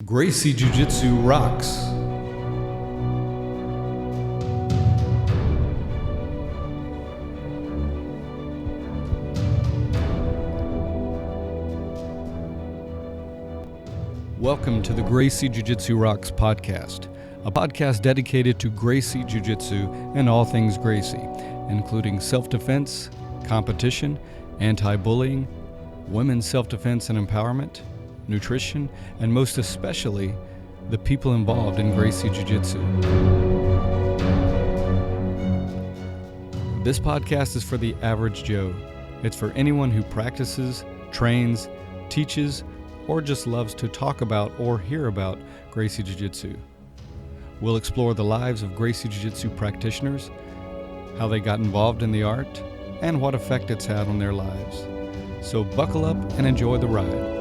Gracie Jiu Jitsu rocks. Welcome to the Gracie Jiu Jitsu Rocks podcast, a podcast dedicated to Gracie Jiu Jitsu and all things Gracie, including self-defense, competition, anti-bullying, women's self-defense and empowerment, nutrition, and most especially, the people involved in Gracie Jiu Jitsu. This podcast is for the average Joe. It's for anyone who practices, trains, teaches, or just loves to talk about or hear about Gracie Jiu Jitsu. We'll explore the lives of Gracie Jiu Jitsu practitioners, how they got involved in the art, and what effect it's had on their lives. So buckle up and enjoy the ride.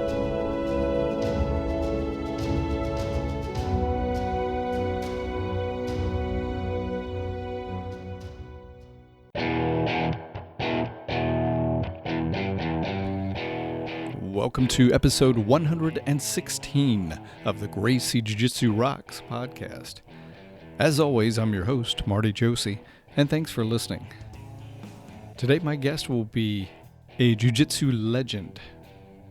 Welcome to episode 116 of the Gracie Jiu Jitsu Rocks podcast. As always, I'm your host, Marty Josie, and thanks for listening. Today, my guest will be a Jiu Jitsu legend,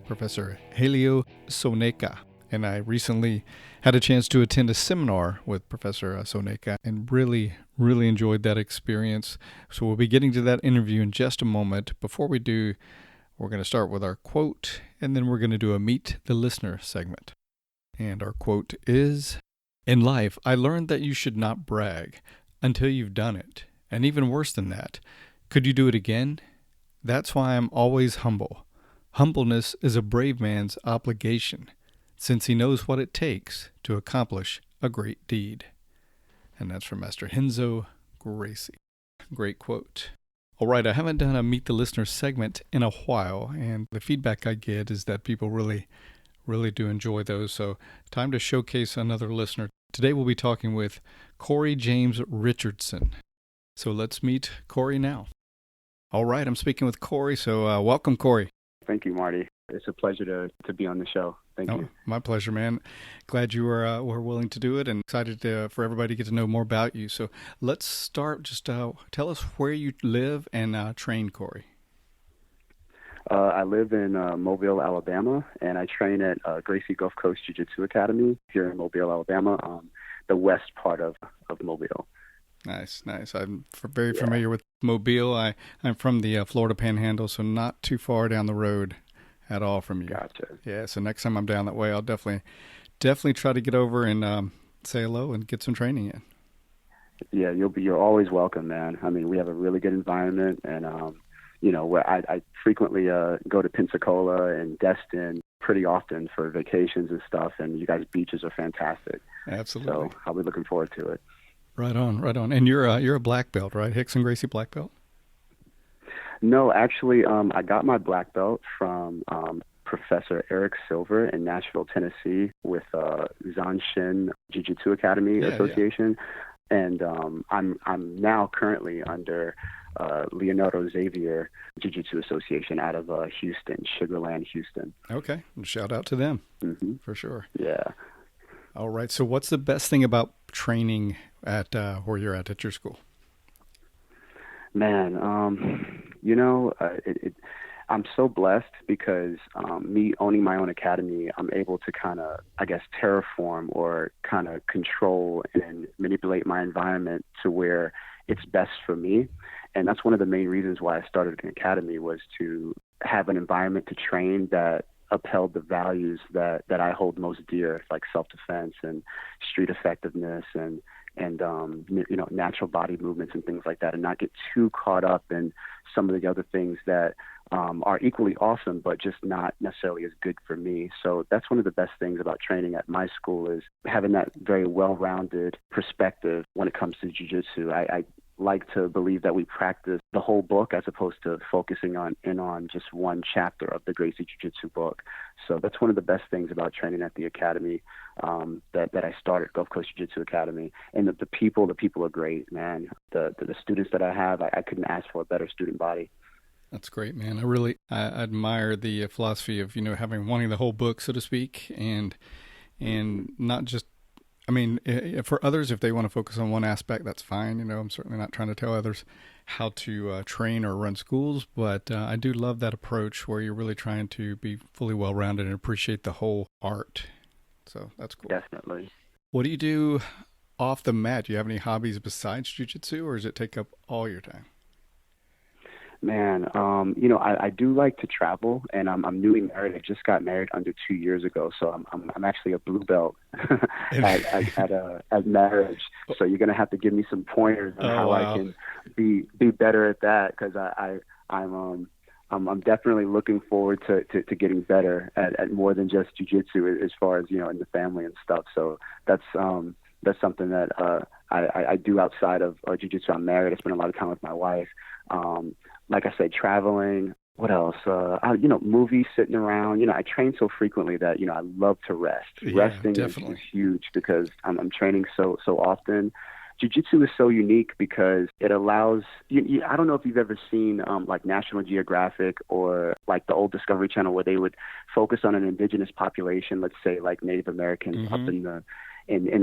Professor Helio Soncea, and I recently had a chance to attend a seminar with Professor Soneca and really enjoyed that experience. So we'll be getting to that interview in just a moment. Before we do, we're going to start with our quote, and then we're going to do a Meet the Listener segment. And our quote is, "In life, I learned that you should not brag until you've done it. And even worse than that, could you do it again? That's why I'm always humble. Humbleness is a brave man's obligation, since he knows what it takes to accomplish a great deed." And that's from Master Renzo Gracie. Great quote. All right, I haven't done a Meet the Listener segment in a while, and the feedback I get is that people really do enjoy those. So time to showcase another listener. Today we'll be talking with Corey James Richardson. So let's meet Corey now. All right, I'm speaking with Corey, so welcome, Corey. Thank you, Marty. It's a pleasure to be on the show. Thank you. My pleasure, man. Glad you were willing to do it, and excited for everybody to get to know more about you. So let's start. Just tell us where you live and train, Corey. I live in Mobile, Alabama, and I train at Gracie Gulf Coast Jiu Jitsu Academy here in Mobile, Alabama, the west part of Mobile. Nice. I'm very familiar with Mobile. I'm from the Florida Panhandle, so not too far down the road at all from you. Gotcha. Yeah, so next time I'm down that way, I'll definitely try to get over and say hello and get some training in. Yeah, you're always welcome, man. I mean, we have a really good environment, and where I frequently go to Pensacola and Destin pretty often for vacations and stuff, and you guys' beaches are fantastic. Absolutely. So I'll be looking forward to it. Right on. And you're a black belt, right? Hickson Gracie black belt? No, actually, I got my black belt from Professor Eric Silver in Nashville, Tennessee, with Zanshin Jiu Jitsu Academy Association, and I'm now currently under Leonardo Xavier Jiu Jitsu Association out of Houston, Sugarland, Houston. Okay, shout out to them for sure. Yeah. All right. So, what's the best thing about training at where you're at your school? Man, I'm so blessed because me owning my own academy, I'm able to kind of, terraform or kind of control and manipulate my environment to where it's best for me. And that's one of the main reasons why I started an academy, was to have an environment to train that upheld the values that I hold most dear, like self-defense and street effectiveness and natural body movements and things like that, and not get too caught up in some of the other things that are equally awesome, but just not necessarily as good for me. So that's one of the best things about training at my school, is having that very well-rounded perspective when it comes to jiu-jitsu. I like to believe that we practice the whole book as opposed to focusing on just one chapter of the Gracie Jiu-Jitsu book. So that's one of the best things about training at the academy that I started, Gulf Coast Jiu-Jitsu Academy. And the people are great, man. The students that I have, I couldn't ask for a better student body. That's great, man. I admire the philosophy of, wanting the whole book, so to speak, and and not just, I mean, for others, if they want to focus on one aspect, that's fine. I'm certainly not trying to tell others how to train or run schools, but I do love that approach where you're really trying to be fully well-rounded and appreciate the whole art. So that's cool. Definitely. What do you do off the mat? Do you have any hobbies besides jiu-jitsu, or does it take up all your time? Man, I do like to travel, and I'm newly married. I just got married under 2 years ago, so I'm actually a blue belt at marriage. So you're gonna have to give me some pointers on how I can be better at that, because I'm definitely looking forward to getting better at more than just jiu-jitsu, as far as in the family and stuff. So that's something that I do outside of jiu-jitsu. I'm married. I spend a lot of time with my wife. Like I said, traveling. What else? Movies, sitting around. I train so frequently that I love to rest. Yeah, Resting is huge, because I'm training so often. Jiu-jitsu is so unique because it allows you. I don't know if you've ever seen like National Geographic or like the old Discovery Channel, where they would focus on an indigenous population, let's say like Native Americans up in the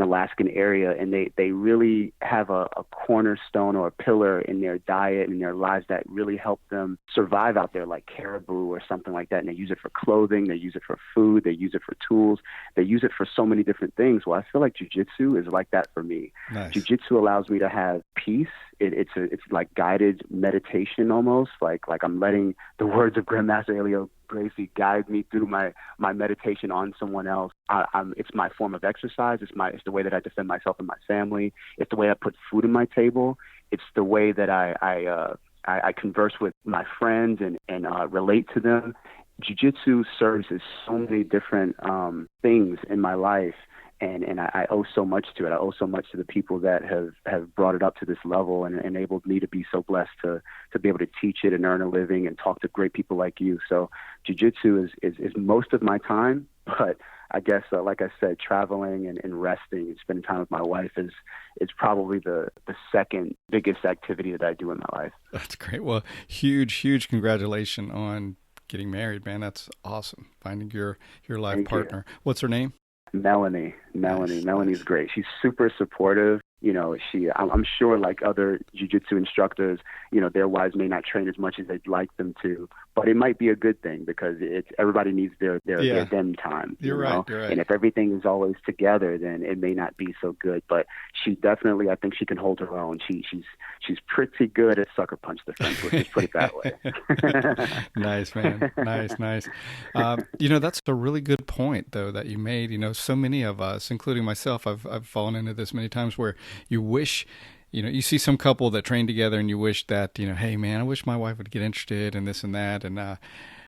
Alaskan area, and they really have a cornerstone or a pillar in their diet and their lives that really help them survive out there, like caribou or something like that. And they use it for clothing, they use it for food, they use it for tools, they use it for so many different things. Well, I feel like jiu-jitsu is like that for me. Nice. Jiu-jitsu allows me to have peace. It's like guided meditation almost, like I'm letting the words of Grandmaster Helio Gracie guide me through my meditation on someone else. It's my form of exercise. It's the way that I defend myself and my family. It's the way I put food on my table. It's the way that I converse with my friends and relate to them. Jiu-jitsu serves as so many different things in my life. And I owe so much to it. I owe so much to the people that have brought it up to this level and enabled me to be so blessed to be able to teach it and earn a living and talk to great people like you. So jiu-jitsu is most of my time, but I guess, like I said, traveling and resting and spending time with my wife is probably the second biggest activity that I do in my life. That's great. Well, huge congratulations on getting married, man. That's awesome. Finding your life Thank partner. You. What's her name? Melanie. Nice. Melanie's great. She's super supportive. I'm sure, like other jiu-jitsu instructors, their wives may not train as much as they'd like them to, but it might be a good thing, because everybody needs their them time. You're right. And if everything is always together, then it may not be so good. But she definitely, I think she can hold her own. She's pretty good at sucker punch defense. Let's just put it that way. Nice, man. Nice. That's a really good point, though, that you made. So many of us, including myself, I've fallen into this many times, where you wish, you see some couple that train together and you wish that, hey man, I wish my wife would get interested in this and that, and it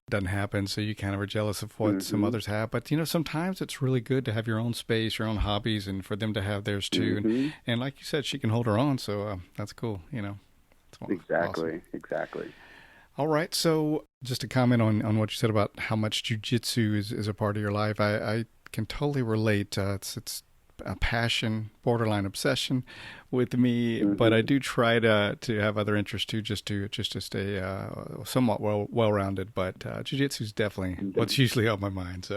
doesn't happen. So you kind of are jealous of what some others have. But, sometimes it's really good to have your own space, your own hobbies, and for them to have theirs too. And like you said, she can hold her own. So that's cool. Exactly. Awesome. Exactly. All right. So just to comment on what you said about how much jiu-jitsu is a part of your life, I can totally relate. It's a passion, borderline obsession with me, but I do try to have other interests too, just to stay somewhat well-rounded. But jiu-jitsu is definitely what's usually on my mind.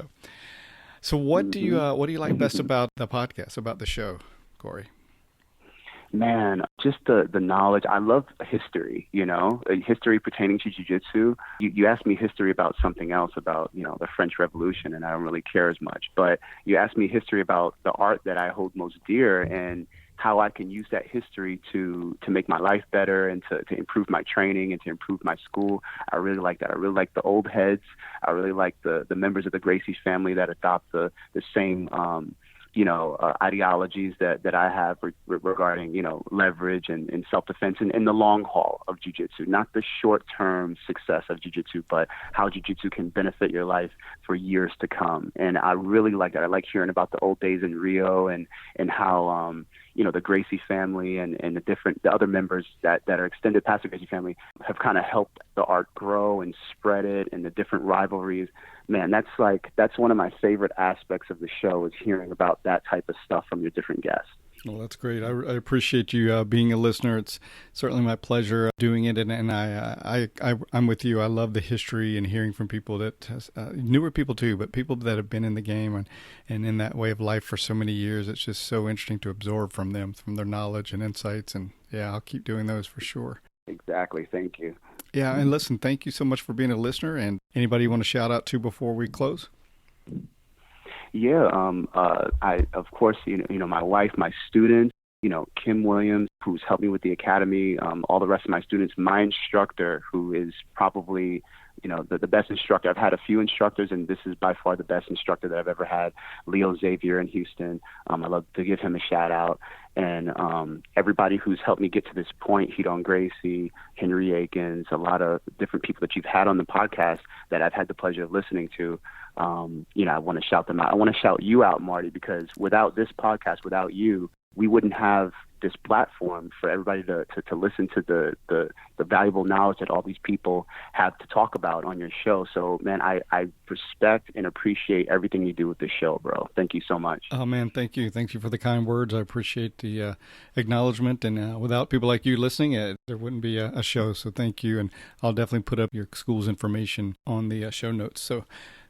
So what do you like best about the podcast, about the show, Corey? Man, just the knowledge. I love history, history pertaining to jiu-jitsu. You asked me history about something else, about, the French Revolution, and I don't really care as much. But you asked me history about the art that I hold most dear, and how I can use that history to make my life better and to improve my training and to improve my school. I really like that. I really like the old heads. I really like the members of the Gracie family that adopt the same ideologies that I have regarding, leverage and self-defense and the long haul of jiu-jitsu, not the short-term success of jiu-jitsu, but how jiu-jitsu can benefit your life for years to come. And I really like that. I like hearing about the old days in Rio and how, the Gracie family and the other members that are extended past the Gracie family have kind of helped the art grow and spread it, and the different rivalries. Man, that's one of my favorite aspects of the show, is hearing about that type of stuff from your different guests. Well, that's great. I appreciate you being a listener. It's certainly my pleasure doing it, and I'm with you. I love the history and hearing from people that newer people too, but people that have been in the game and in that way of life for so many years. It's just so interesting to absorb from them, from their knowledge and insights. And yeah, I'll keep doing those for sure. Exactly. Thank you. Yeah, and listen, thank you so much for being a listener. And anybody you want to shout out to before we close? Yeah, I of course, my wife, my students, Kim Williams, who's helped me with the academy, all the rest of my students, my instructor, who is probably, the best instructor. I've had a few instructors, and this is by far the best instructor that I've ever had, Leo Xavier in Houston. I love to give him a shout out. And everybody who's helped me get to this point, Hedon Gracie, Henry Akins, a lot of different people that you've had on the podcast that I've had the pleasure of listening to. I want to shout them out. I want to shout you out, Marty, because without this podcast, without you, we wouldn't have this platform for everybody to listen to the valuable knowledge that all these people have to talk about on your show. So, man, I respect and appreciate everything you do with this show, bro. Thank you so much. Oh, man, thank you. Thank you for the kind words. I appreciate the acknowledgement. And without people like you listening, there wouldn't be a show. So thank you. And I'll definitely put up your school's information on the show notes. So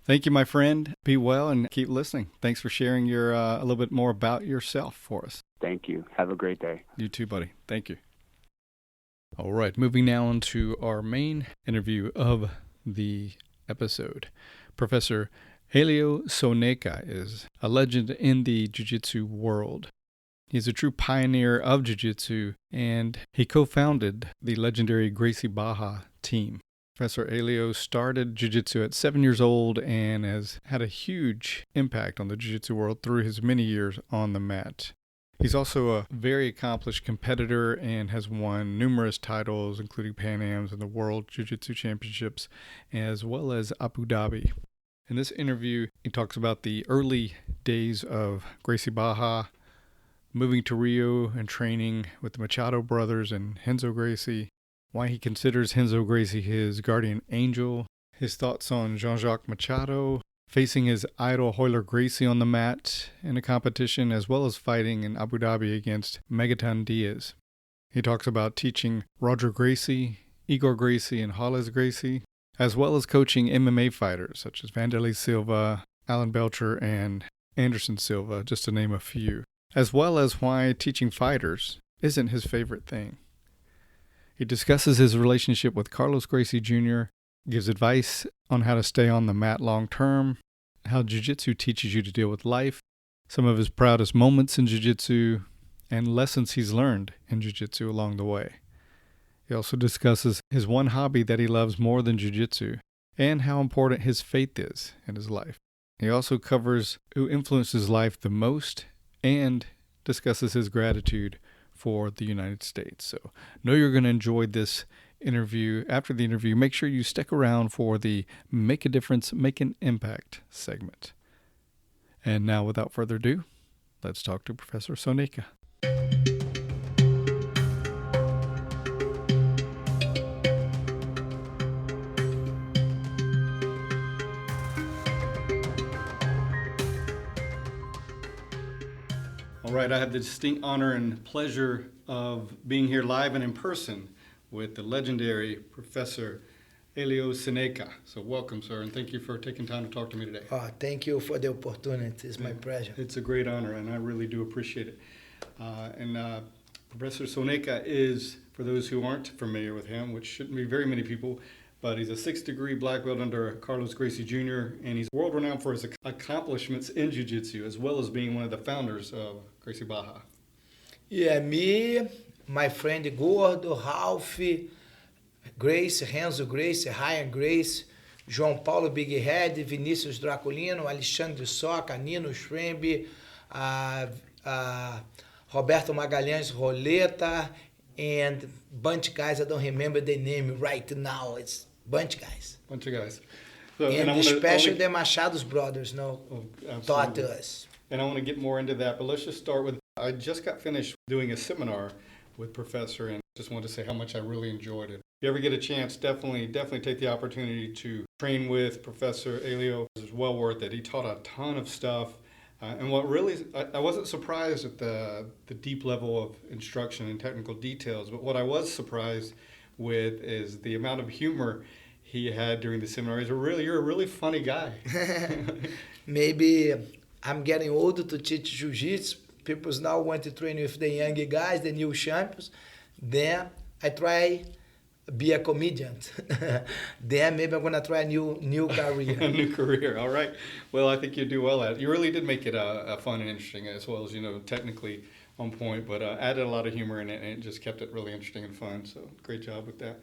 thank you, my friend. Be well and keep listening. Thanks for sharing your a little bit more about yourself for us. Thank you. Have a great day. You too, buddy. Thank you. All right, moving now on to our main interview of the episode. Professor Helio Soncea is a legend in the jiu-jitsu world. He's a true pioneer of jiu-jitsu, and he co-founded the legendary Gracie Barra team. Professor Helio started jiu-jitsu at 7 years old and has had a huge impact on the jiu-jitsu world through his many years on the mat. He's also a very accomplished competitor and has won numerous titles, including Pan Ams and the World Jiu-Jitsu Championships, as well as Abu Dhabi. In this interview, he talks about the early days of Gracie Barra, moving to Rio and training with the Machados brothers and Renzo Gracie, why he considers Renzo Gracie his guardian angel, his thoughts on Jean-Jacques Machado, facing his idol Royler Gracie on the mat in a competition, as well as fighting in Abu Dhabi against Megaton Diaz. He talks about teaching Roger Gracie, Igor Gracie, and Carolos Gracie, as well as coaching MMA fighters such as Vanderla Silva, Belcher, and Anderson Silva, just to name a few, as well as why teaching fighters isn't his favorite thing. He discusses his relationship with Carolos Gracie Jr., gives advice on how to stay on the mat long term, how jiu-jitsu teaches you to deal with life, some of his proudest moments in jiu-jitsu, and lessons he's learned in jiu-jitsu along the way. He also discusses his one hobby that he loves more than jiu-jitsu, and how important his faith is in his life. He also covers who influenced his life the most and discusses his gratitude for the United States. So know you're going to enjoy this interview. After the interview, make sure you stick around for the Make a Difference, Make an Impact segment. And now, without further ado, let's talk to Professor Soneca. All right, I have the distinct honor and pleasure of being here live and in person with the legendary Professor Helio Soncea. So welcome, sir, and thank you for taking time to talk to me today. Thank you for the opportunity. It's my pleasure. It's a great honor, and I really do appreciate it. Professor Soneca is, for those who aren't familiar with him, which shouldn't be very many people, but he's a 6th degree black belt under Carolos Gracie Jr., and he's world-renowned for his accomplishments in jiu-jitsu, as well as being one of the founders of Gracie Barra. Yeah, me, my friend Gordo, Ralph, Grace, Renzo Gracie, Ryan Gracie, João Paulo Big Head, Vinícius Draculino, Alexandre Soca, Nino Schwembe, Roberto Magalhães Roleta, and bunch of guys, I don't remember the name right now. It's bunch of guys. So, and especially the Machados brothers, taught us. And I want to get more into that, but let's just start with, I just got finished doing a seminar with Professor, and just wanted to say how much I really enjoyed it. If you ever get a chance, definitely take the opportunity to train with Professor Helio. It was well worth it. He taught a ton of stuff And what really, I wasn't surprised at the deep level of instruction and technical details, but what I was surprised with is the amount of humor he had during the seminar. You're a really funny guy. Maybe I'm getting older to teach jiu-jitsu. People now want to train with the young guys, the new champions. Then I try be a comedian. Then maybe I'm gonna try a new career. A new career, all right. Well, I think you do well at it. You really did make it fun and interesting, as well as, technically on point, but added a lot of humor in it, and it just kept it really interesting and fun. So great job with that.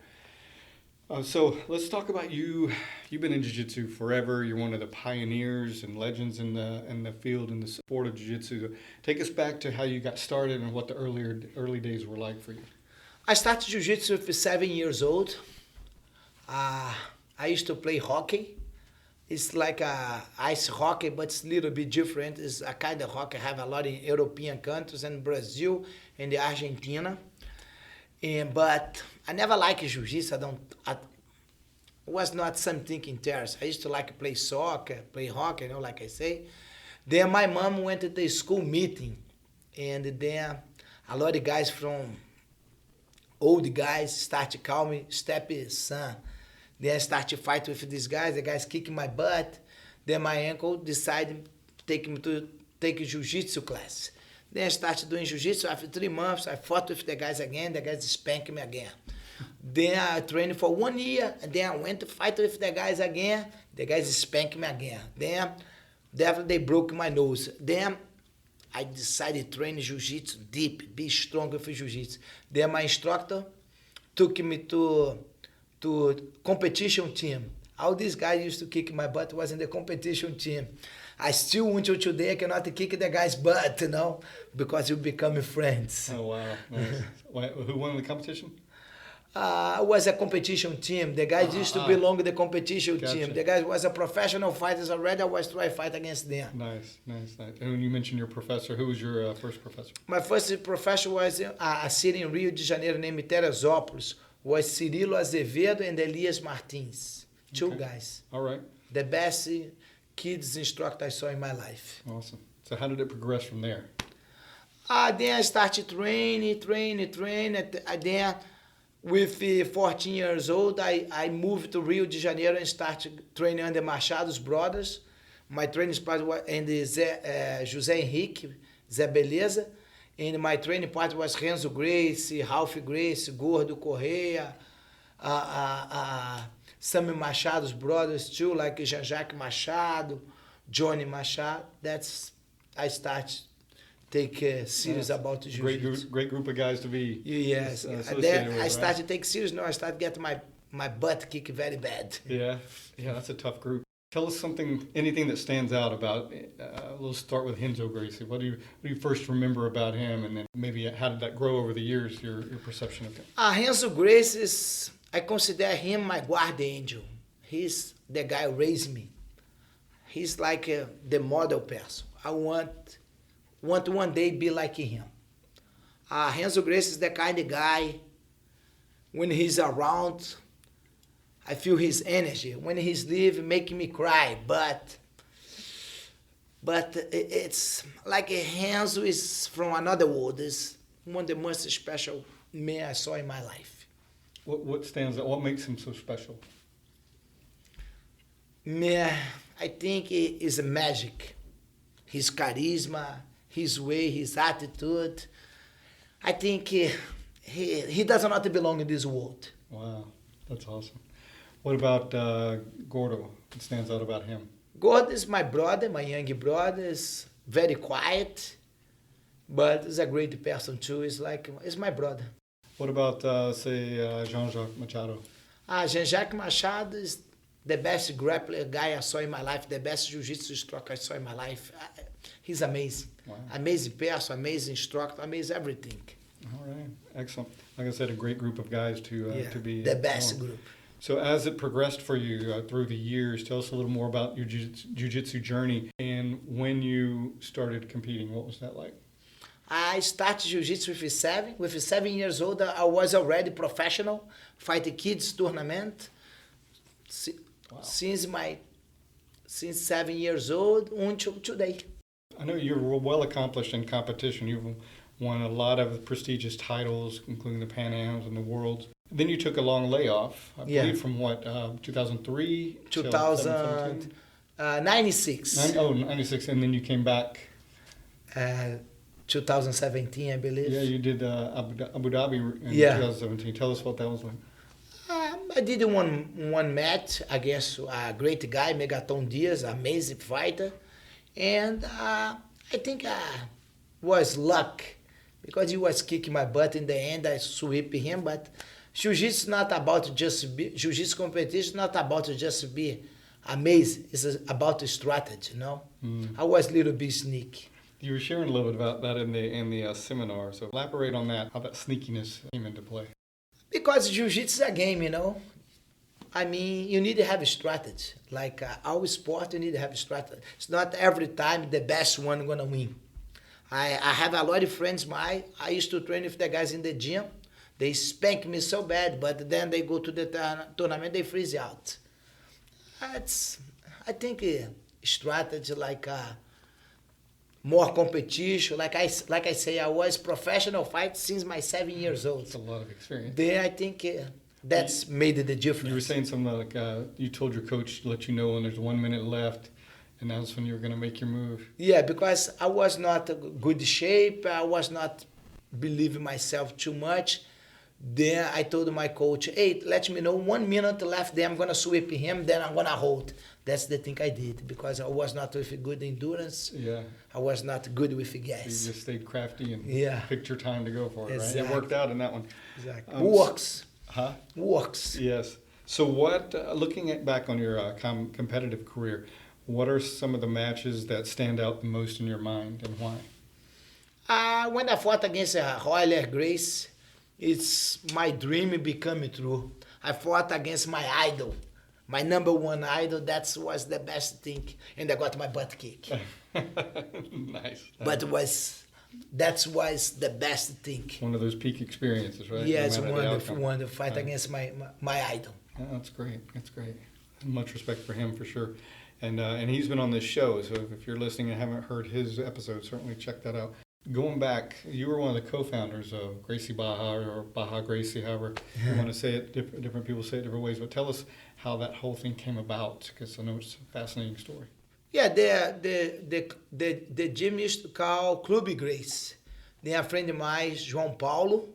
So let's talk about you. You've been in jiu-jitsu forever. You're one of the pioneers and legends in the field, in the sport of jiu-jitsu. Take us back to how you got started and what the early days were like for you. I started jiu-jitsu at 7 years old. I used to play hockey. It's like ice hockey, but it's a little bit different. It's a kind of hockey I have a lot in European countries and Brazil and the Argentina. But I never liked jiu-jitsu. It was not something interesting. I used to like play soccer, play hockey, like I say. Then my mom went to the school meeting, and then a lot of guys from old guys start to call me Steppy son. Then I start to fight with these guys. The guys kicking my butt. Then my uncle decided to take me to take a jiu-jitsu class. Then I started doing jiu-jitsu. After 3 months, I fought with the guys again. The guys spanked me again. Then I trained for 1 year. And then I went to fight with the guys again. The guys spanked me again. Then after they broke my nose. Then I decided to train jiu-jitsu deep, be strong with jiu-jitsu. Then my instructor took me to competition team. All these guys used to kick my butt was in the competition team. I still, until today, I cannot kick the guy's butt, because you become friends. Oh, wow. Nice. Who won the competition? It was a competition team. The guys used to belong to the competition team. The guys was a professional fighters already. I was trying to fight against them. Nice. And when you mentioned your professor, who was your first professor? My first professor was a city in Rio de Janeiro named Teresópolis. Was Cirilo Azevedo and Elias Martins. Two guys. All right. The best kids instructor I saw in my life. Awesome. So how did it progress from there? Then I started training. Then with 14 years old, I moved to Rio de Janeiro and started training under Machados brothers. My training partner was José Henrique, Zé Beleza. And my training partner was Renzo Gracie, Ralph Gracie, Gordo Correia, some Machados brothers too, like Jean-Jacques Machado, Johnny Machado. I started take serious about jiu-jitsu. Great group of guys to be. Yes. Then I started to take serious. Now I started getting my butt kicked very bad. Yeah, that's a tough group. Tell us anything that stands out about. We'll start with Renzo Gracie. What do you first remember about him, and then maybe how did that grow over the years? Your perception of him. Renzo Gracie I consider him my guardian angel. He's the guy who raised me. He's like the model person. I want one day be like him. Renzo Gracie is the kind of guy, when he's around, I feel his energy. When he's leaving, making me cry. But it's like Renzo is from another world. It's one of the most special men I saw in my life. What stands out? What makes him so special? I think it is magic. His charisma, his way, his attitude. I think he does not belong in this world. Wow, that's awesome. What about Gordo? What stands out about him? Gordo is my brother, my young brother. Is very quiet, but he's a great person too. It's my brother. What about, Jean-Jacques Machado? Jean-Jacques Machado is the best grappler guy I saw in my life, the best jiu-jitsu instructor I saw in my life. He's amazing. Wow. Amazing person, amazing instructor, amazing everything. All right, excellent. Like I said, a great group of guys to be the best group. So as it progressed for you through the years, tell us a little more about your jiu-jitsu journey and when you started competing. What was that like? I started jiu-jitsu with 7. With 7 years old, I was already professional, fighting kids tournament. Wow. Since 7 years old until today. I know you're well accomplished in competition. You've won a lot of prestigious titles, including the Pan Ams and the Worlds. Then you took a long layoff, I believe, from what, 2003? 96. 96, and then you came back. 2017, I believe. Yeah, you did Abu Dhabi in 2017. Tell us what that was like. I did one match against a great guy, Megaton Diaz, amazing fighter. And I think was luck because he was kicking my butt in the end. I swept him, but Jiu-Jitsu is not about just be, Jiu-Jitsu competition is not about just be amazing. It's about the strategy, you know? I was a little bit sneaky. You were sharing a little bit about that in the seminar, so elaborate on that, how that sneakiness came into play. Because Jiu-Jitsu is a game, you know? I mean, you need to have a strategy. Like our sport, you need to have a strategy. It's not every time the best one going to win. I have a lot of friends, I used to train with the guys in the gym. They spank me so bad, but then they go to the tournament, they freeze out. I think strategy, like more competition. Like I say, I was professional fight since my 7 years old. That's a lot of experience. Then I think that's made the difference. You were saying something like you told your coach to let you know when there's 1 minute left, and that's when you were going to make your move. Yeah, because I was not in good shape. I was not believing myself too much. Then I told my coach, hey, let me know 1 minute left, then I'm going to sweep him, then I'm going to hold. That's the thing I did, because I was not with good endurance. Yeah. I was not good with gas. So you just stayed crafty and picked your time to go for it, exactly. Right? It worked out in that one. Exactly. Works. Huh? Works. Yes. So what, looking back on your competitive career, what are some of the matches that stand out the most in your mind and why? When I fought against Royler Gracie, it's my dream becoming true. I fought against my idol, my number one idol. That was the best thing, and I got my butt kicked. Nice. But that was the best thing. One of those peak experiences, right? Yeah, it's wonderful fight against my idol. Yeah, that's great. That's great. Much respect for him, for sure. And he's been on this show, so if you're listening and haven't heard his episode, certainly check that out. Going back, you were one of the co-founders of Gracie Barra, or Baja Gracie, however you want to say it. Different people say it different ways, but tell us how that whole thing came about, because I know it's a fascinating story. Yeah, the gym used to call Club Gracie. Then a friend of mine, João Paulo,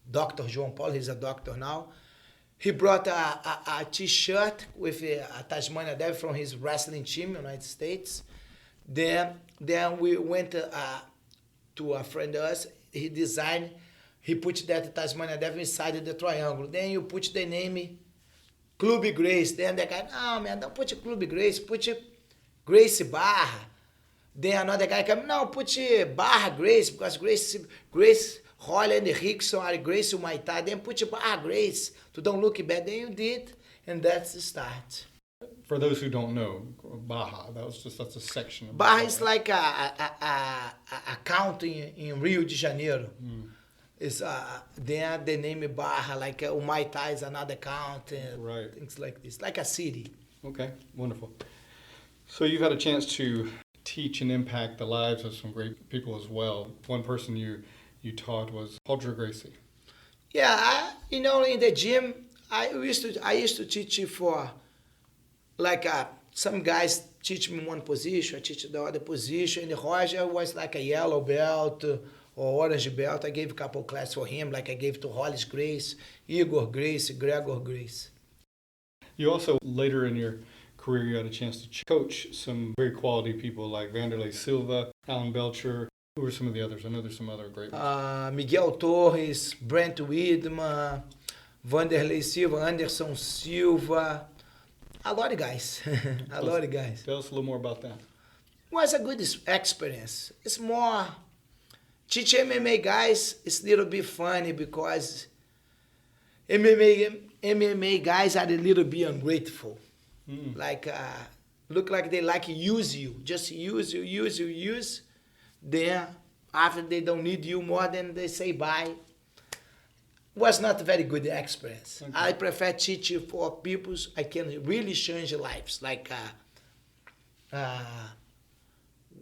Dr. João Paulo, he's a doctor now. He brought a T-shirt with a Tasmania Devil from his wrestling team in the United States. Then we went to a friend of us. He designed, he put that Tasmania Devil inside the triangle. Then you put the name Club Gracie. Then the guy, no man, don't put Club Gracie, put Gracie Barra. Then another guy came, no, put Barra Gracie, because Gracie, Royler and Rickson are Gracie Muay Thai. Then put Barra Gracie to don't look bad. Then you did, and that's the start. For those who don't know, Baja, that's a section of Baja is like a county in Rio de Janeiro. It's then the name Baja, like Muay Thai is another county, right? Things like this, like a city. Okay, wonderful. So you've had a chance to teach and impact the lives of some great people as well. One person you taught was Roger Gracie. Yeah, in the gym, I used to teach for. Like some guys teach me one position, I teach the other position. And Roger was like a yellow belt or orange belt. I gave a couple classes for him, like I gave to Royler Gracie, Igor Gracie, Gregor Gracie. You also, later in your career, you had a chance to coach some very quality people like Vanderla Silva, Belcher. Who are some of the others? I know there's some other great ones. Miguel Torres, Brent Widman, Vanderla Silva, Anderson Silva. A lot of guys. Lot of guys. Tell us a little more about that. Well, it's a good experience. It's more... Teach MMA guys, it's a little bit funny because MMA guys are a little bit ungrateful. Like, look like they like use you. Just use. Then, after they don't need you more, then they say bye. Was not a very good experience. Okay. I prefer teaching for people I can really change lives. Like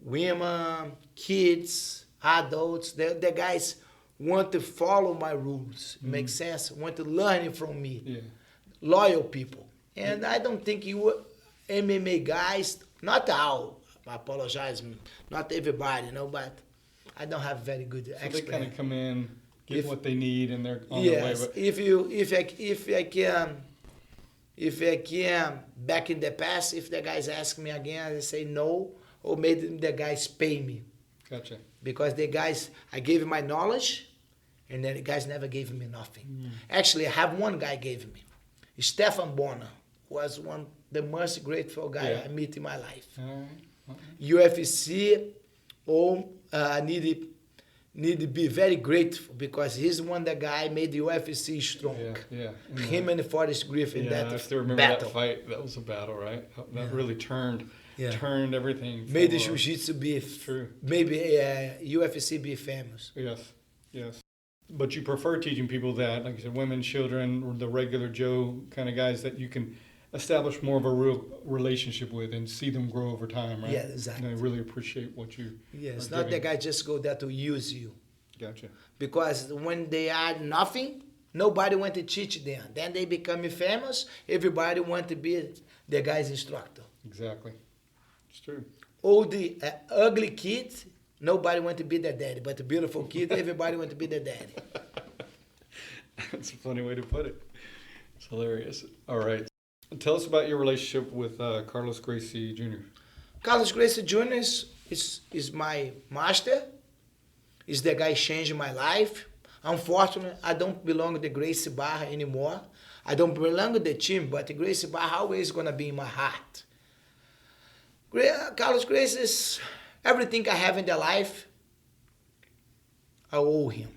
women, kids, adults. The guys want to follow my rules. Makes sense? Want to learn from me. Yeah. Loyal people. And I don't think you MMA guys, not all, I apologize, not everybody, but I don't have very good experience. So they kind of come in, get what they need, and they're on their way. Yes, But if I can, back in the past, if the guys ask me again, I say no, or maybe the guys pay me. Gotcha. Because the guys, I gave my knowledge, and then the guys never gave me nothing. Actually, I have one guy gave me. Stefan Bonner was the most grateful guy I meet in my life. UFC need to be very grateful because he's the guy made the UFC strong. Him and Forrest Griffin. I still remember battle. That fight. That was a battle, right? That really turned everything. Made the Jiu Jitsu be true. Maybe UFC be famous. Yes. But you prefer teaching people that, like you said, women, children, or the regular Joe kind of guys that you can establish more of a real relationship with and see them grow over time, right? Yeah, exactly. And I really appreciate what you Yes, not the guy just go there to use you. Gotcha. Because when they are nothing, nobody want to teach them. Then they become famous. Everybody want to be the guy's instructor. Exactly. It's true. All the ugly kids, nobody want to be their daddy. But the beautiful kid, everybody want to be their daddy. That's a funny way to put it. It's hilarious. All right. Tell us about your relationship with Carolos Gracie Jr. Carolos Gracie Jr. is my master. Is the guy changing my life. Unfortunately, I don't belong to the Gracie Barra anymore. I don't belong to the team, but the Gracie Barra always going to be in my heart. Carolos Gracie is everything I have in the life. I owe him.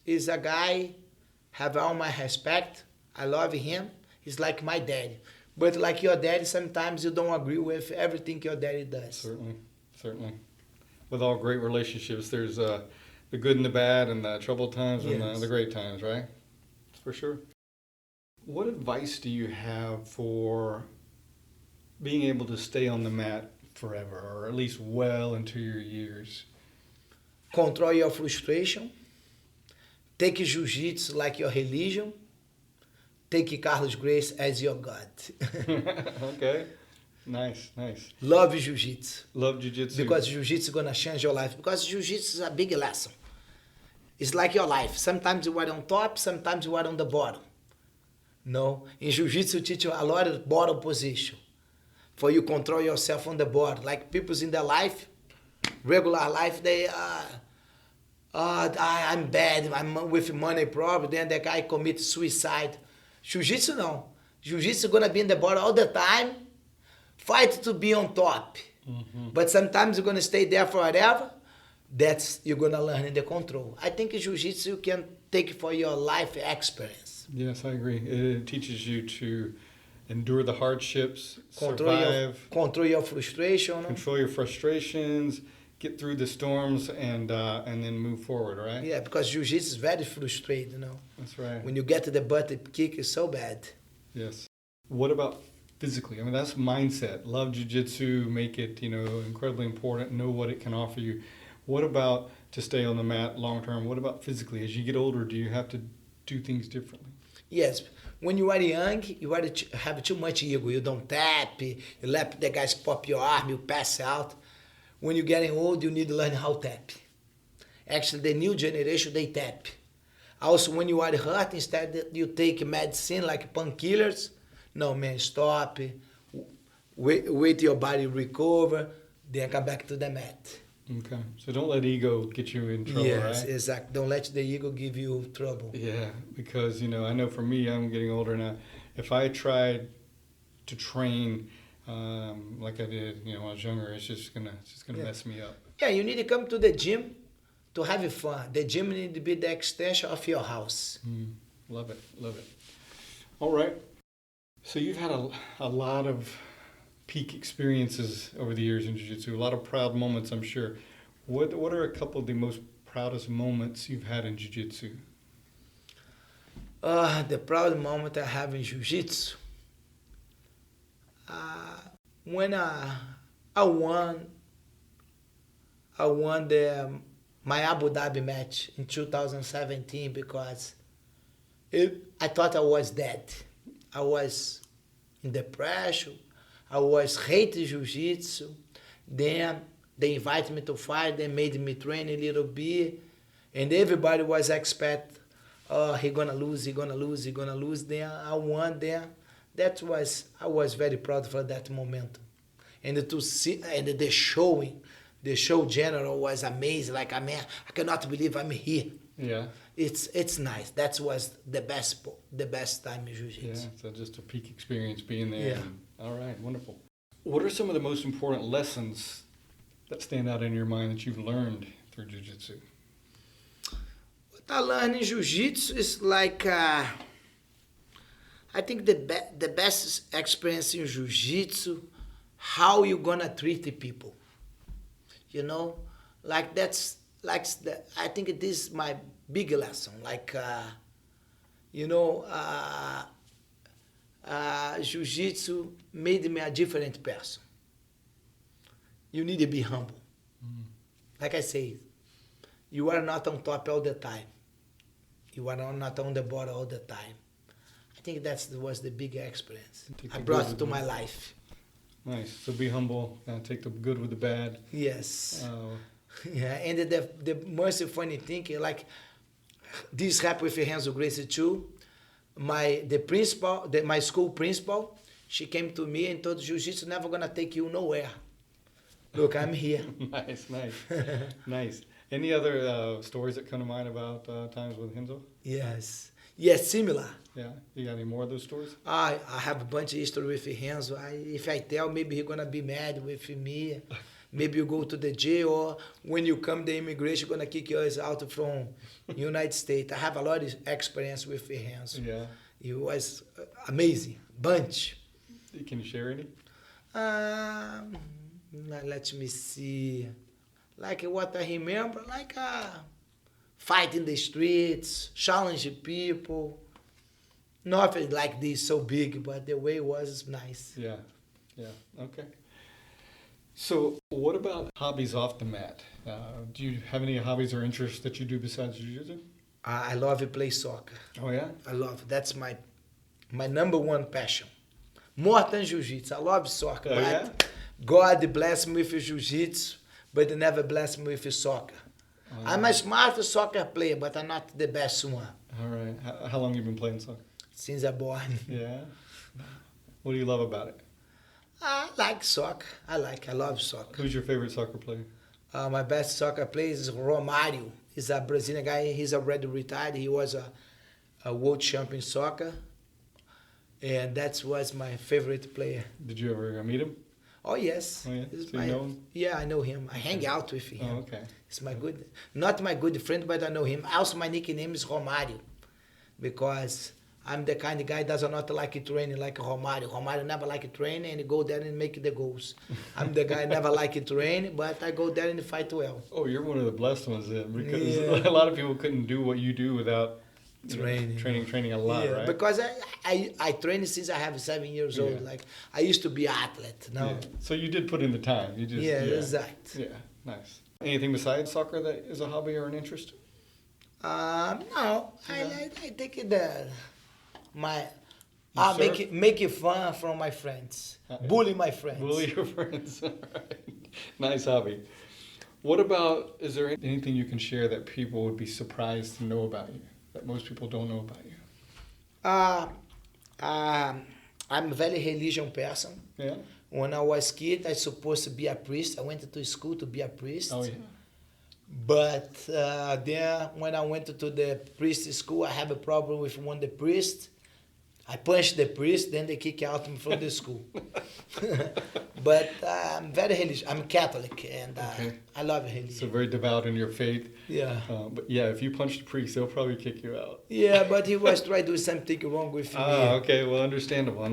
He's a guy, have all my respect. I love him. He's like my daddy. But like your daddy, sometimes you don't agree with everything your daddy does. Certainly. With all great relationships, there's the good and the bad and the troubled times and the great times, right? For sure. What advice do you have for being able to stay on the mat forever, or at least well into your years? Control your frustration. Take jiu-jitsu like your religion. Take Carolos Gracie as your God. Okay. Nice. Love jiu-jitsu. Love jiu-jitsu. Because jiu-jitsu is going to change your life. Because jiu-jitsu is a big lesson. It's like your life. Sometimes you are on top, sometimes you are on the bottom. No. In jiu-jitsu, teach you a lot of bottom position. For you control yourself on the board. Like people in their life, regular life, they I'm bad, I'm with money problem. Then the guy commits suicide. Jiu-jitsu, no. Jiu-jitsu going to be in the bottom all the time. Fight to be on top. But sometimes you're going to stay there forever. That's you're going to learn in the control. I think jiu-jitsu you can take for your life experience. Yes, I agree. It teaches you to endure the hardships, survive. Control your frustration. Control your frustrations, get through the storms, and then move forward, right? Yeah, because jiu-jitsu is very frustrating, That's right. When you get to the butt, the kick is so bad. Yes. What about physically? I mean, that's mindset. Love jiu-jitsu, make it, incredibly important, know what it can offer you. What about to stay on the mat long term? What about physically? As you get older, do you have to do things differently? Yes. When you are young, you have too much ego. You don't tap, you let the guys pop your arm, you pass out. When you're getting old, you need to learn how to tap. Actually, the new generation, they tap. Also, when you are hurt, instead you take medicine like painkillers. No, man, stop. Wait your body recover, then come back to the mat. Okay. So don't let ego get you in trouble, yes, right? Exactly. Don't let the ego give you trouble. Yeah, because, I know for me, I'm getting older now. If I tried to train like I did, when I was younger, it's just gonna mess me up. Yeah, you need to come to the gym to have fun. The gym need to be the extension of your house. Love it. All right. So you've had a lot of peak experiences over the years in jiu-jitsu, a lot of proud moments, I'm sure. What are a couple of the most proudest moments you've had in jiu-jitsu? The proud moment I have in jiu-jitsu, when I won I won my Abu Dhabi match in 2017 because I thought I was dead. I was in depression. I was hating jiu-jitsu. Then they invited me to fight. They made me train a little bit. And everybody was expect, oh, he gonna lose, he gonna lose, he gonna lose. Then I won there. I was very proud for that momentum. And to see, and the show general was amazing. Like, I mean, I cannot believe I'm here. Yeah. It's nice. That was the best time in jiu-jitsu. Yeah, so just a peak experience being there. Yeah. All right, wonderful. What are some of the most important lessons that stand out in your mind that you've learned through jiu-jitsu? What I learned in jiu-jitsu is like, I think the best experience in jiu-jitsu, how you gonna treat the people. You know, like that's like I think this is my big lesson. Like, jiu-jitsu made me a different person. You need to be humble. Mm. Like I say, you are not on top all the time. You are not on the bottom all the time. I think that was the big experience I brought to my life. Nice. So be humble, take the good with the bad. Yes. Yeah, and the most funny thing, like, this happened with Renzo Gracie too. My school principal, she came to me and told, jiu-jitsu never gonna take you nowhere. Look, I'm here. Nice. Nice. Any other stories that come to mind about times with Renzo? Yes, similar. Yeah, you got any more of those stories? I have a bunch of history with Renzo. If I tell, maybe he's gonna be mad with me. Maybe you go to the jail, or when you come, the immigration gonna kick you out from United States. I have a lot of experience with Renzo. Yeah. It was amazing. Bunch. Can you share any? Let me see. Like what I remember, like fight in the streets, challenging people. Nothing like this so big, but the way it was nice. Yeah. Okay. So what about hobbies off the mat? Do you have any hobbies or interests that you do besides jiu-jitsu? I love to play soccer. Oh, yeah? I love it. That's my number one passion. More than jiu-jitsu. I love soccer. Oh, but yeah? God bless me with jiu-jitsu, but he never blessed me with soccer. I'm a smart soccer player, but I'm not the best one. All right. How long have you been playing soccer? Since I'm born. Yeah? What do you love about it? I like soccer. I love soccer. Who's your favorite soccer player? My best soccer player is Romario. He's a Brazilian guy. He's already retired. He was a world champion soccer. And that was my favorite player. Did you ever meet him? Oh, yes. Oh, yeah? So you know him? Yeah, I know him. I hang out with him. Oh, okay. It's not my good friend, but I know him. Also, my nickname is Romario, because I'm the kind of guy that does not like training like Romario. Romario never like training and go there and make the goals. I'm the guy never like training, but I go there and fight well. Oh, you're one of the blessed ones then, because a lot of people couldn't do what you do without training a lot, right? Because I train since I have 7 years old. Like, I used to be an athlete. No. Yeah. So you did put in the time. You just exactly. Yeah, nice. Anything besides soccer that is a hobby or an interest? No. I take make it fun from my friends. Bully my friends. Bully your friends. All right. Nice hobby. What about, is there anything you can share that people would be surprised to know about you, that most people don't know about you? I'm a very religious person. Yeah. When I was a kid, I was supposed to be a priest. I went to school to be a priest. Oh, yeah. But then when I went to the priest school, I have a problem with one of the priests. I punched the priest, then they kick out me from the school. But I'm very religious. I'm Catholic, and I love religion. So very devout in your faith. Yeah. But yeah, if you punch the priest, they'll probably kick you out. Yeah, but he was trying to do something wrong with me. Okay. Well, understandable.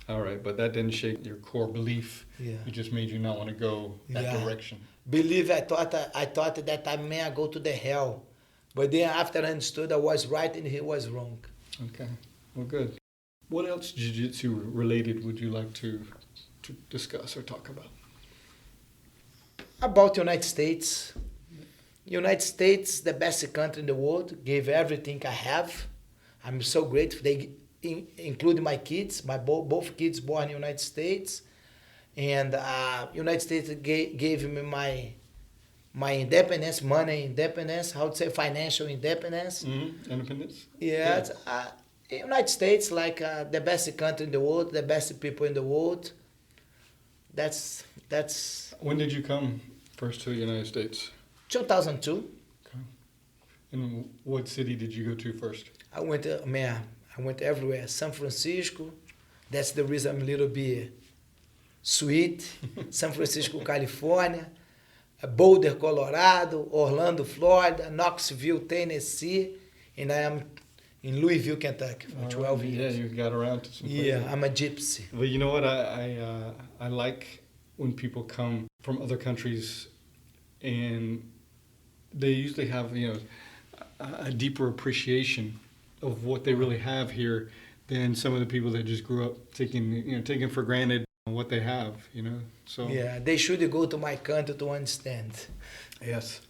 All right, but that didn't shake your core belief. Yeah. It just made you not want to go that direction. Believe I thought that I may go to the hell. But then after I understood I was right and he was wrong. Okay. Well, good. What else jiu-jitsu related would you like to discuss or talk about? About United States. United States, the best country in the world, gave everything I have. I'm so grateful. They including my kids, both kids born in the United States. And United States gave me my independence, money independence, how to say financial independence. Mm-hmm. Independence? Yeah. United States, like the best country in the world, the best people in the world. That's. When did you come first to the United States? 2002. Okay. And what city did you go to first? I went everywhere. San Francisco. That's the reason I'm a little bit sweet. San Francisco, California. Boulder, Colorado. Orlando, Florida. Knoxville, Tennessee. And I am in Louisville, Kentucky for 12 years. Yeah, you got around to some places. Yeah, I'm a gypsy. Well, you know what? I like when people come from other countries and they usually have, a deeper appreciation of what they really have here than some of the people that just grew up taking for granted what they have, So yeah, they should go to my country to understand. Yes.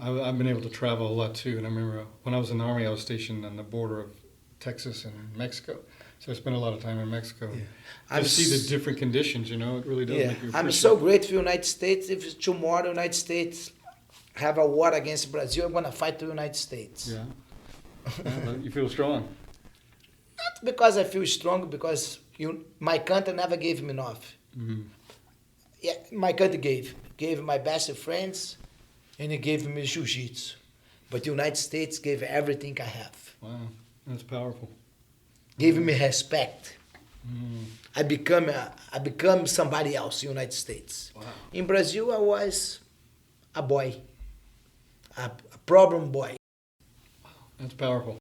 I've been able to travel a lot too, and I remember when I was in the Army, I was stationed on the border of Texas and Mexico. So I spent a lot of time in Mexico. Yeah. To see the different conditions, it really does make you appreciate. I'm so grateful for the United States. If tomorrow the United States have a war against Brazil, I'm going to fight the United States. Yeah. You feel strong? Not because I feel strong, because my country never gave me enough. Mm-hmm. Yeah, my country gave my best friends, and it gave me Jiu Jitsu. But the United States gave everything I have. Wow, that's powerful. Gave me respect. Mm. I become somebody else in the United States. Wow. In Brazil, I was a boy, a problem boy. Wow, that's powerful.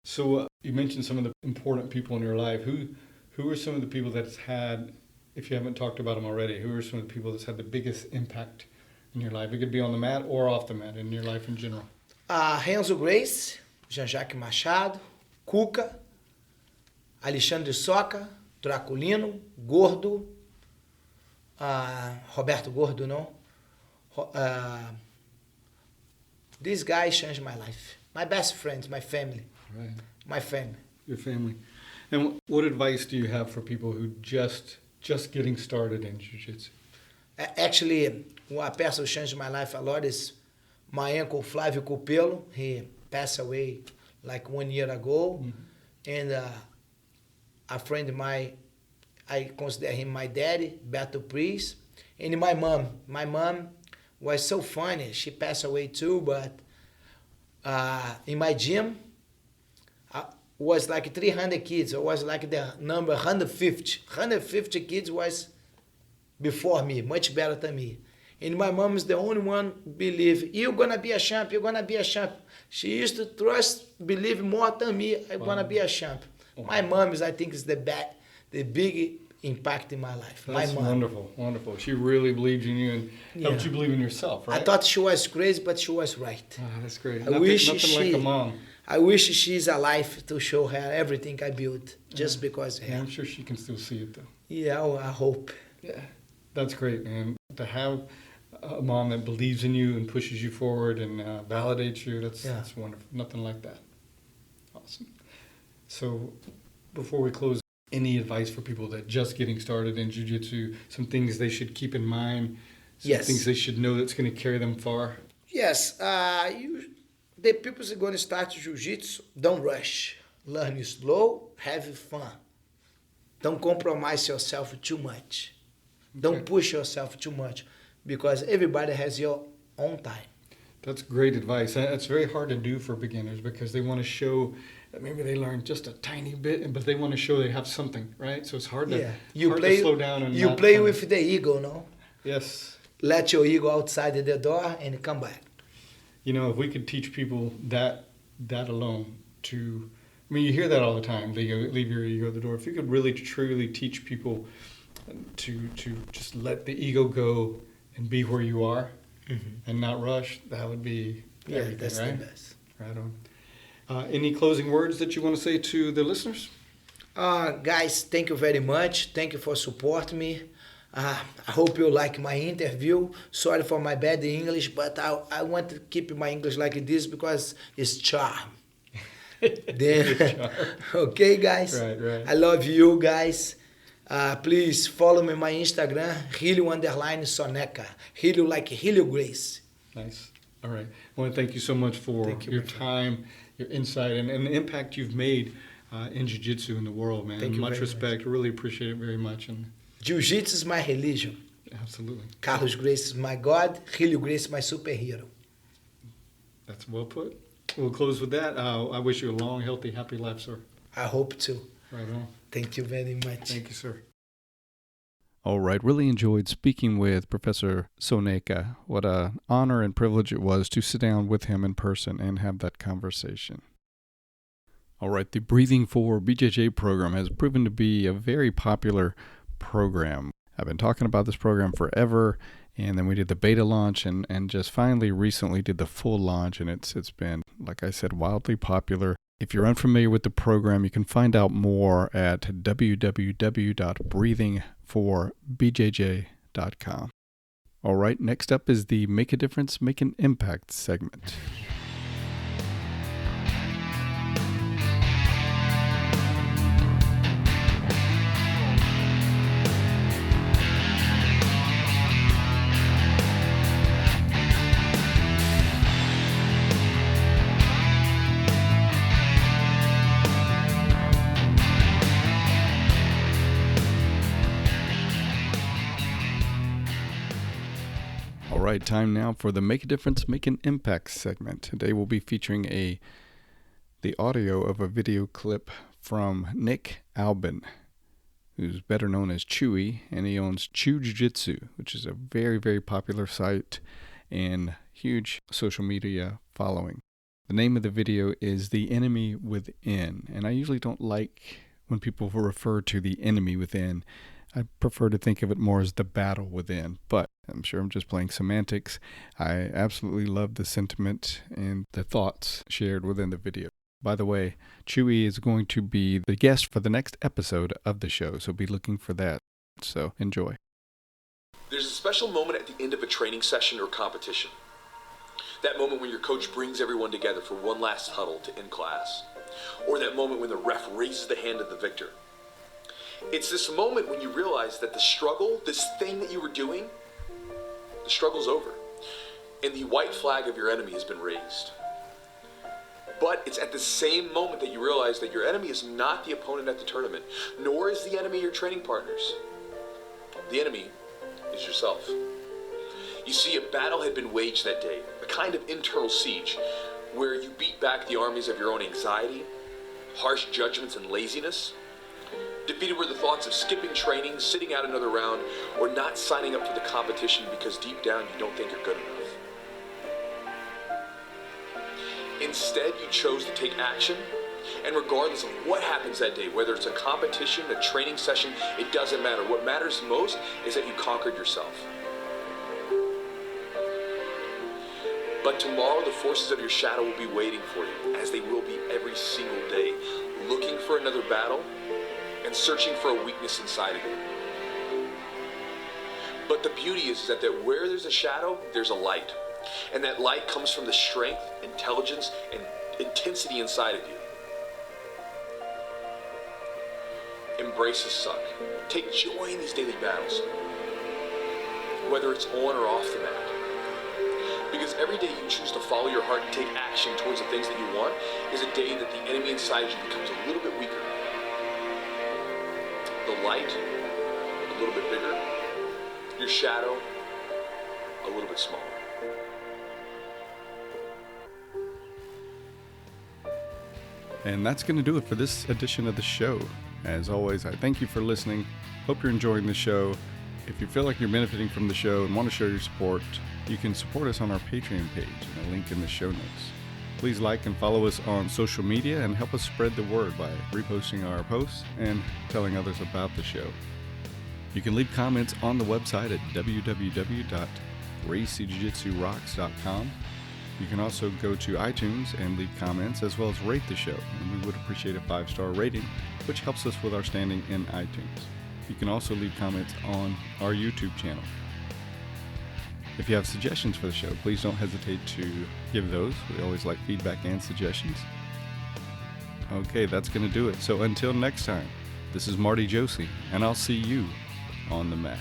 So you mentioned some of the important people in your life. Who are some of the people that's had, if you haven't talked about them already, who are some of the people that's had the biggest impact in your life? It could be on the mat or off the mat in your life in general. Renzo Gracie, Jean-Jacques Machado, Cuca, Alexandre Soca, Draculino, Gordo, Roberto Gordo, no. These guys changed my life. My best friends, my family. Right. My family. Your family. And what advice do you have for people who just getting started in Jiu-Jitsu? Actually, what person changed my life a lot is my uncle Flávio Copelo. He passed away like 1 year ago. Mm-hmm. And a friend of mine, I consider him my daddy, Beto Priest. And my mom. My mom was so funny. She passed away too, but in my gym, was like 300 kids. I was like the number 150. 150 kids was before me, much better than me. And my mom is the only one believe, you're going to be a champ, you're going to be a champ. She used to believe more than me, I'm going to be a champ. Wow. My mom is, I think, is the big impact in my life. That's my mom. Wonderful, wonderful. She really believed in you and helped you believe in yourself, right? I thought she was crazy, but she was right. Oh, that's great. Nothing like a mom. I wish she's alive to show her everything I built, just because of her. I'm sure she can still see it, though. Yeah, I hope. Yeah, that's great, man. To have a mom that believes in you and pushes you forward and validates you, that's wonderful. Nothing like that. Awesome. So before we close, any advice for people that just getting started in Jiu-Jitsu, some things they should keep in mind, some things they should know that's going to carry them far? Yes. The people who are going to start Jiu-Jitsu, don't rush. Learn slow, have fun. Don't compromise yourself too much. Don't push yourself too much, because everybody has your own time. That's great advice. That's very hard to do for beginners, because they want to show that maybe they learned just a tiny bit, but they want to show they have something, right? So it's hard to slow down. And you play with the ego, no? Yes. Let your ego outside the door and come back. If we could teach people that alone to, you hear that all the time, leave your ego at the door. If you could really, truly teach people to just let the ego go and be where you are and not rush, that would be everything, that's right? the best. Right on. Any closing words that you want to say to the listeners? Guys, thank you very much. Thank you for supporting me. I hope you like my interview. Sorry for my bad English, but I want to keep my English like this because it's charm. Then, okay, guys? Right. I love you guys. Please follow me on my Instagram, Helio_Soneca. Helio like Helio Gracie. Nice. All right. I want to thank you so much for your time, your insight, and the impact you've made in Jiu Jitsu in the world, man. Thank you much very respect. much. Really appreciate it very much. And Jiu Jitsu is my religion. absolutely. Carolos Gracie is my God. Helio Gracie is my superhero. That's well put. We'll close with that. I wish you a long, healthy, happy life, sir. I hope to. Right on. Thank you very much. Thank you, sir. All right. Really enjoyed speaking with Professor Soneca. What an honor and privilege it was to sit down with him in person and have that conversation. All right. The Breathing for BJJ program has proven to be a very popular program. I've been talking about this program forever, and then we did the beta launch and just finally recently did the full launch, and it's been, like I said, wildly popular. If you're unfamiliar with the program, you can find out more at www.breathingforbjj.com. All right, next up is the Make a Difference, Make an Impact segment. All right, time now for the Make a Difference, Make an Impact segment. Today we'll be featuring the audio of a video clip from Nick Albin, who's better known as Chewy, and he owns Jiu Jitsu, which is a very, very popular site and huge social media following. The name of the video is The Enemy Within, and I usually don't like when people refer to the enemy within. I prefer to think of it more as the battle within, but I'm sure I'm just playing semantics. I absolutely love the sentiment and the thoughts shared within the video. By the way, Chewy is going to be the guest for the next episode of the show, so be looking for that. So enjoy. There's a special moment at the end of a training session or competition. That moment when your coach brings everyone together for one last huddle to end class. Or that moment when the ref raises the hand of the victor. It's this moment when you realize that the struggle, this thing that you were doing, the struggle's over. And the white flag of your enemy has been raised. But it's at the same moment that you realize that your enemy is not the opponent at the tournament, nor is the enemy your training partners. The enemy is yourself. You see, a battle had been waged that day, a kind of internal siege, where you beat back the armies of your own anxiety, harsh judgments, and laziness. Defeated were the thoughts of skipping training, sitting out another round, or not signing up for the competition because deep down you don't think you're good enough. Instead, you chose to take action, and regardless of what happens that day, whether it's a competition, a training session, it doesn't matter. What matters most is that you conquered yourself. But tomorrow, the forces of your shadow will be waiting for you, as they will be every single day, looking for another battle, and searching for a weakness inside of you. But the beauty is that where there's a shadow, there's a light. And that light comes from the strength, intelligence, and intensity inside of you. Embrace the suck. Take joy in these daily battles, whether it's on or off the mat. Because every day you choose to follow your heart and take action towards the things that you want is a day that the enemy inside you becomes a little bit weaker. The light, a little bit bigger. Your shadow, a little bit smaller. And that's going to do it for this edition of the show. As always, I thank you for listening. Hope you're enjoying the show. If you feel like you're benefiting from the show and want to show your support, you can support us on our Patreon page and a link in the show notes. Please like and follow us on social media and help us spread the word by reposting our posts and telling others about the show. You can leave comments on the website at www.graciejujitsurocks.com. You can also go to iTunes and leave comments as well as rate the show, and we would appreciate a 5-star rating, which helps us with our standing in iTunes. You can also leave comments on our YouTube channel. If you have suggestions for the show, please don't hesitate to give those. We always like feedback and suggestions. Okay, that's going to do it. So until next time, this is Marty Josie, and I'll see you on the mat.